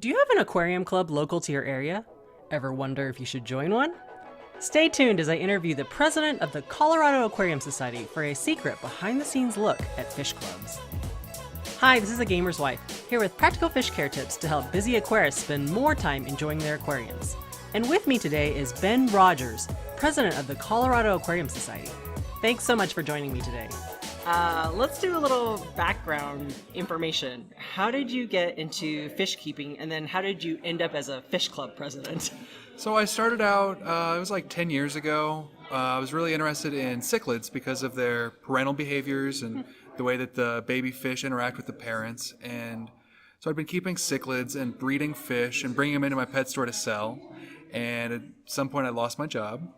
Do you have an aquarium club local to your area? Ever wonder if you should join one? Stay tuned as I interview the president of the Colorado Aquarium Society for a secret behind-the-scenes look at fish clubs. Hi, this is a gamer's wife, here with practical fish care tips to help busy aquarists spend more time enjoying their aquariums. And with me today is Ben Rogers, president of the Colorado Aquarium Society. Thanks so much for joining me today. Let's do a little background information. How did you get into fish keeping, and then how did you end up as a fish club president? So I started out, it was like 10 years ago. I was really interested in cichlids because of their parental behaviors and the way that the baby fish interact with the parents. And so I'd been keeping cichlids and breeding fish and bringing them into my pet store to sell. And at some point I lost my job.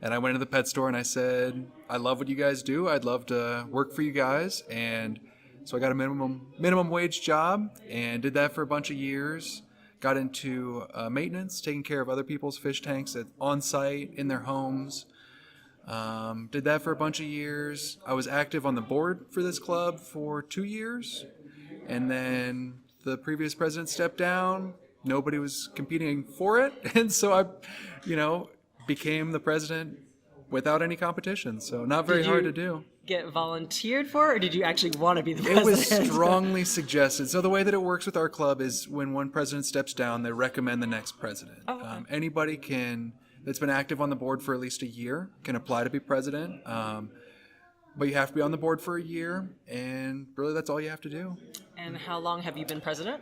And I went into the pet store and I said, I love what you guys do. I'd love to work for you guys. And so I got a minimum wage job and did that for a bunch of years. Got into maintenance, taking care of other people's fish tanks on site in their homes. Did that for a bunch of years. I was active on the board for this club for 2 years. And then the previous president stepped down. Nobody was competing for it. And so I, became the president without any competition. So not very hard to do. Get volunteered for, or did you actually want to be the president? It was strongly suggested. So the way that it works with our club is when one president steps down, they recommend the next president. Oh, okay. Anybody that's been active on the board for at least a year can apply to be president. But you have to be on the board for a year, and really that's all you have to do. And how long have you been president?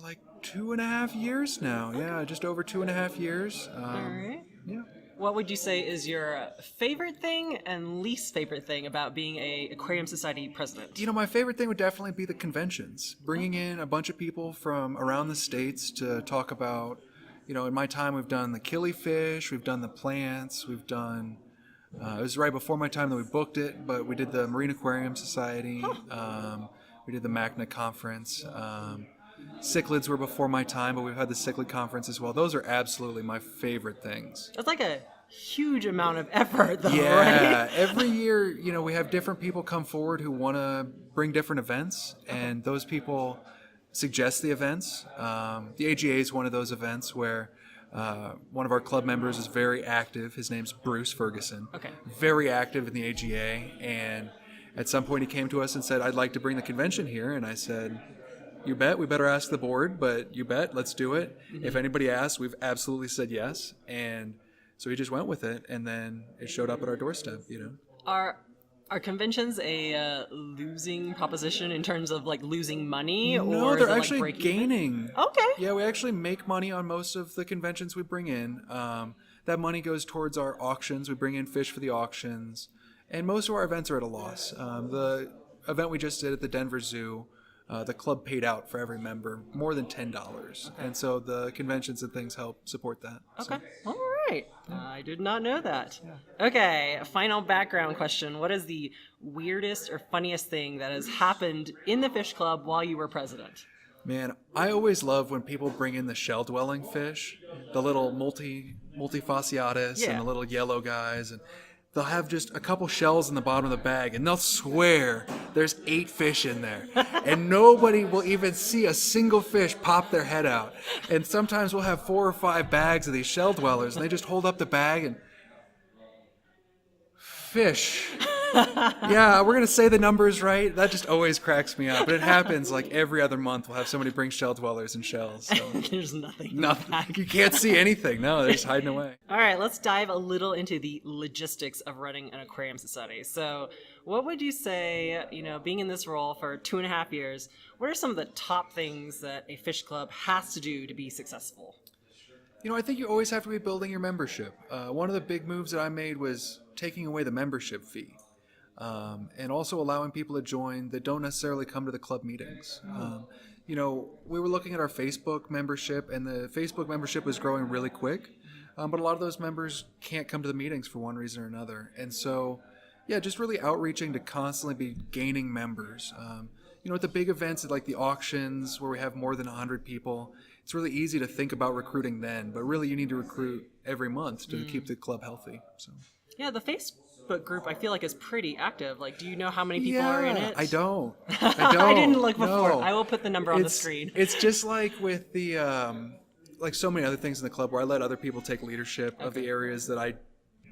Like 2.5 years now. Yeah, just over 2.5 years. All right. Yeah. What would you say is your favorite thing and least favorite thing about being a Aquarium Society president? My favorite thing would definitely be the conventions. Bringing in a bunch of people from around the states to talk about, in my time we've done the killifish, we've done the plants, we've done, it was right before my time that we booked it, but we did the Marine Aquarium Society, we did the MACNA conference, cichlids were before my time, but we've had the cichlid conference as well. Those are absolutely my favorite things. That's like a huge amount of effort, though, yeah, right? Every year, we have different people come forward who want to bring different events, and those people suggest the events. The AGA is one of those events where one of our club members is very active. His name's Bruce Ferguson. Okay. Very active in the AGA, and at some point he came to us and said, I'd like to bring the convention here, and I said, you bet. We better ask the board, but you bet. Let's do it. Mm-hmm. If anybody asks, we've absolutely said yes. And so he just went with it, and then it showed up at our doorstep, Are conventions a losing proposition in terms of losing money? No, or they're is it, actually gaining. Okay. Yeah, we actually make money on most of the conventions we bring in. That money goes towards our auctions. We bring in fish for the auctions. And most of our events are at a loss. The event we just did at the Denver Zoo, the club paid out for every member more than $10. Okay. And so the conventions and things help support that. Okay. So. All right. I did not know that. Yeah. Okay. Final background question. What is the weirdest or funniest thing that has happened in the fish club while you were president? Man, I always love when people bring in the shell-dwelling fish, the little multifasciatus and the little yellow guys, and they'll have just a couple shells in the bottom of the bag, and they'll swear there's 8 fish in there. And nobody will even see a single fish pop their head out. And sometimes we'll have 4 or 5 bags of these shell dwellers, and they just hold up the bag and... Fish. Yeah, we're going to say the numbers right. That just always cracks me up. But it happens like every other month. We'll have somebody bring shell dwellers and shells. So. There's nothing. Nothing. You can't see anything. No, they're just hiding away. All right, let's dive a little into the logistics of running an aquarium society. So what would you say, being in this role for 2.5 years, what are some of the top things that a fish club has to do to be successful? I think you always have to be building your membership. One of the big moves that I made was taking away the membership fee. And also allowing people to join that don't necessarily come to the club meetings. We were looking at our Facebook membership, and the Facebook membership was growing really quick. But a lot of those members can't come to the meetings for one reason or another. And so, just really outreaching to constantly be gaining members. At the big events like the auctions where we have more than 100 people, it's really easy to think about recruiting then. But really you need to recruit every month to keep the club healthy. So. Yeah, the Facebook group, I feel like, is pretty active. Like, do you know how many people are in it? I don't. I didn't look before. No. I will put the number on the screen. It's just like with the, like so many other things in the club where I let other people take leadership of the areas that I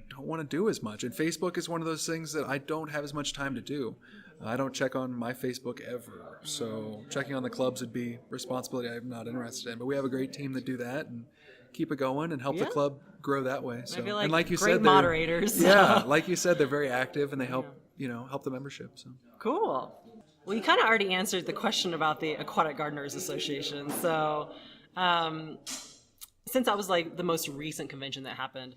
don't want to do as much. And Facebook is one of those things that I don't have as much time to do. I don't check on my Facebook ever. So checking on the clubs would be responsibility I'm not interested in. But we have a great team that do that and keep it going and help the club grow that way. So, I feel like, and like you great said, moderators. Yeah, like you said, they're very active and they help, help the membership. So cool. Well, you kind of already answered the question about the Aquatic Gardeners Association. So since that was like the most recent convention that happened,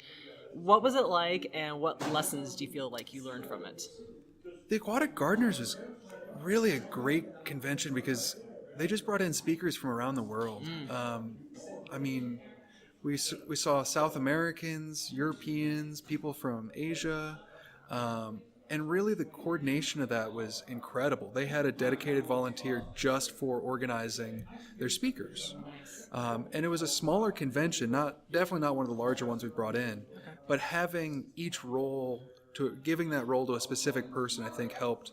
what was it like and what lessons do you feel like you learned from it? The Aquatic Gardeners was really a great convention because they just brought in speakers from around the world. I mean, we saw South Americans, Europeans, people from Asia, and really the coordination of that was incredible. They had a dedicated volunteer just for organizing their speakers. And it was a smaller convention, definitely not one of the larger ones we've brought in, but having each role, giving that role to a specific person, I think helped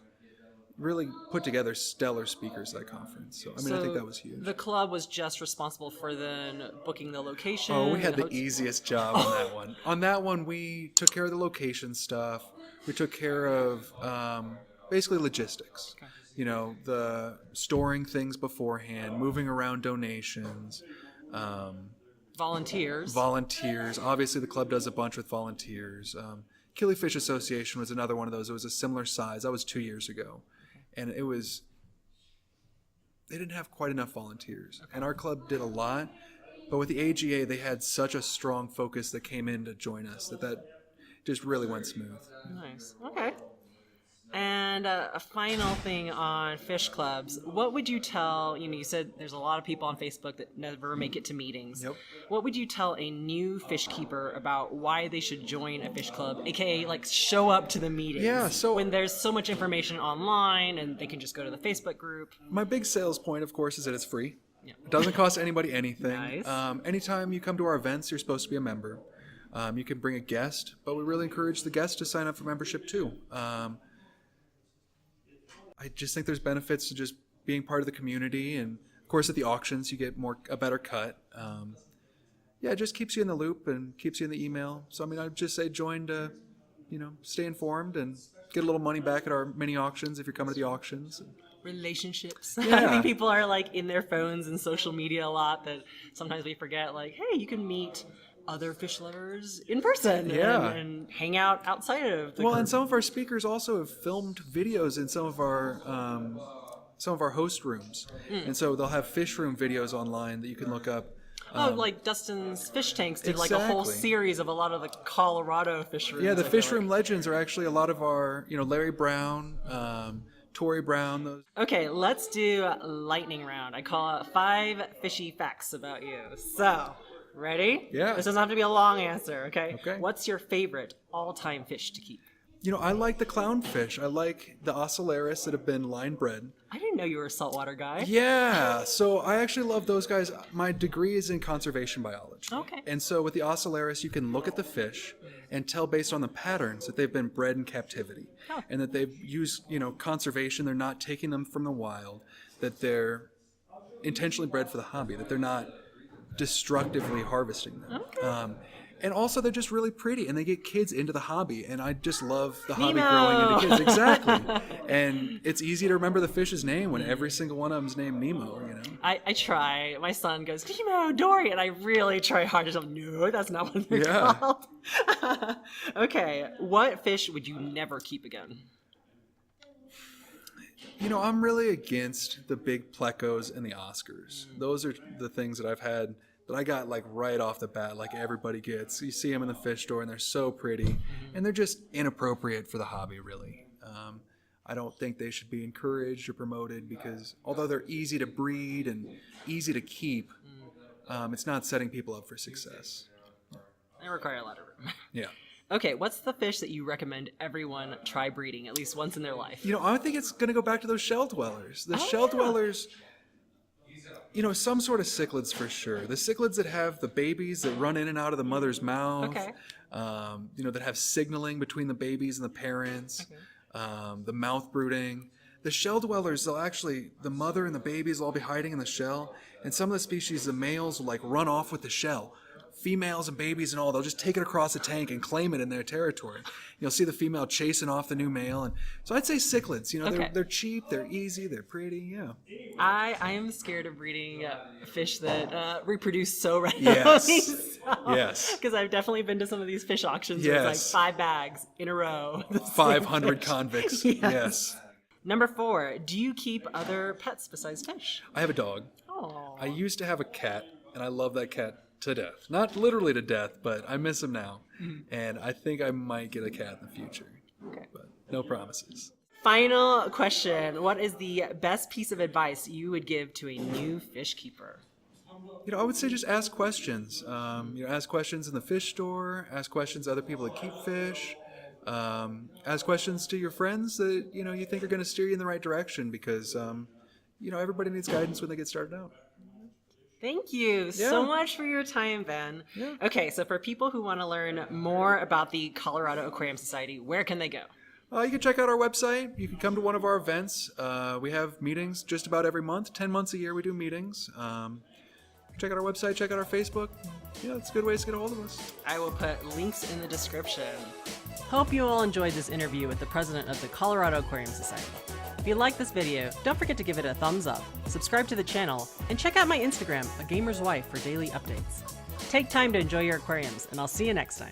really put together stellar speakers at that conference. So, I think that was huge. The club was just responsible for then booking the location? Oh, we had the easiest job on that one. On that one, we took care of the location stuff. We took care of basically logistics. Okay. The storing things beforehand, moving around donations. Volunteers. Obviously, the club does a bunch with volunteers. Killifish Association was another one of those. It was a similar size. That was 2 years ago. And they didn't have quite enough volunteers. Okay. And our club did a lot. But with the AGA, they had such a strong focus that came in to join us that just really went smooth. Nice. Okay. And a final thing on fish clubs. What would you tell, you said there's a lot of people on Facebook that never make it to meetings. Yep. What would you tell a new fish keeper about why they should join a fish club, aka like show up to the meetings? Yeah, so when there's so much information online and they can just go to the Facebook group. My big sales point, of course, is that it's free. Yeah. It doesn't cost anybody anything. Nice. Anytime you come to our events, you're supposed to be a member. You can bring a guest, but we really encourage the guests to sign up for membership too. I just think there's benefits to just being part of the community, and of course at the auctions you get a better cut. It just keeps you in the loop and keeps you in the email. So I'd just say join to, stay informed and get a little money back at our mini auctions if you're coming to the auctions. Relationships. Yeah. I think people are like in their phones and social media a lot that sometimes we forget. Like, hey, you can meet other fish lovers in person and hang out outside of the group. And some of our speakers also have filmed videos in some of our host rooms. And so they'll have fish room videos online that you can look up. Like Dustin's Fish Tanks did like a whole series of a lot of the Colorado fish rooms. Yeah, the fish room legends are actually a lot of our, Larry Brown, Tori Brown. Those. Okay, let's do lightning round. I call it 5 fishy facts about you. So, ready? Yeah. This doesn't have to be a long answer, okay? Okay. What's your favorite all-time fish to keep? I like the clownfish. I like the ocellaris that have been line bred. I didn't know you were a saltwater guy. Yeah, so I actually love those guys. My degree is in conservation biology. Okay. And so with the ocellaris, you can look at the fish and tell based on the patterns that they've been bred in captivity. Oh. And that they've used, conservation. They're not taking them from the wild. That they're intentionally bred for the hobby. That they're not destructively harvesting them. Okay. And also, they're just really pretty, and they get kids into the hobby. And I just love the hobby Nemo! growing into kids. Exactly. And it's easy to remember the fish's name when every single one of them's named Nemo, I try. My son goes, Nemo, Dory, and I really try hard to tell him, no, that's not what they're called. Okay, what fish would you never keep again? I'm really against the big plecos and the Oscars. Those are the things that I've had that I got like right off the bat, like everybody gets. You see them in the fish store and they're so pretty, and they're just inappropriate for the hobby, really. I don't think they should be encouraged or promoted because although they're easy to breed and easy to keep, it's not setting people up for success. They require a lot of room. Yeah. Okay, what's the fish that you recommend everyone try breeding at least once in their life? I think it's going to go back to those shell dwellers. The shell dwellers, Some sort of cichlids for sure. The cichlids that have the babies that run in and out of the mother's mouth. Okay. That have signaling between the babies and the parents. Okay. The mouth brooding. The shell dwellers, the mother and the babies will all be hiding in the shell. And some of the species, the males will run off with the shell. Females and babies and all, they'll just take it across the tank and claim it in their territory. You'll see the female chasing off the new male. And so I'd say cichlids. They're cheap, they're easy, they're pretty, yeah. I am scared of breeding fish that reproduce so randomly. Yes. Yes. Because I've definitely been to some of these fish auctions where it's 5 bags in a row. 500 convicts. Yes. Number 4, do you keep other pets besides fish? I have a dog. Oh. I used to have a cat, and I love that cat to death. Not literally to death, but I miss him now. And I think I might get a cat in the future. Okay. But no promises. Final question. What is the best piece of advice you would give to a new fish keeper? I would say just ask questions. Ask questions in the fish store. Ask questions to other people that keep fish. Ask questions to your friends that, you think are going to steer you in the right direction because, everybody needs guidance when they get started out. Thank you so much for your time, Ben. Yeah. Okay, so for people who want to learn more about the Colorado Aquarium Society, where can they go? You can check out our website. You can come to one of our events. We have meetings just about every month. 10 months a year we do meetings. Check out our website. Check out our Facebook. It's good ways to get a hold of us. I will put links in the description. Hope you all enjoyed this interview with the president of the Colorado Aquarium Society. If you like this video, don't forget to give it a thumbs up, subscribe to the channel, and check out my Instagram, A Gamer's Wife, for daily updates. Take time to enjoy your aquariums, and I'll see you next time.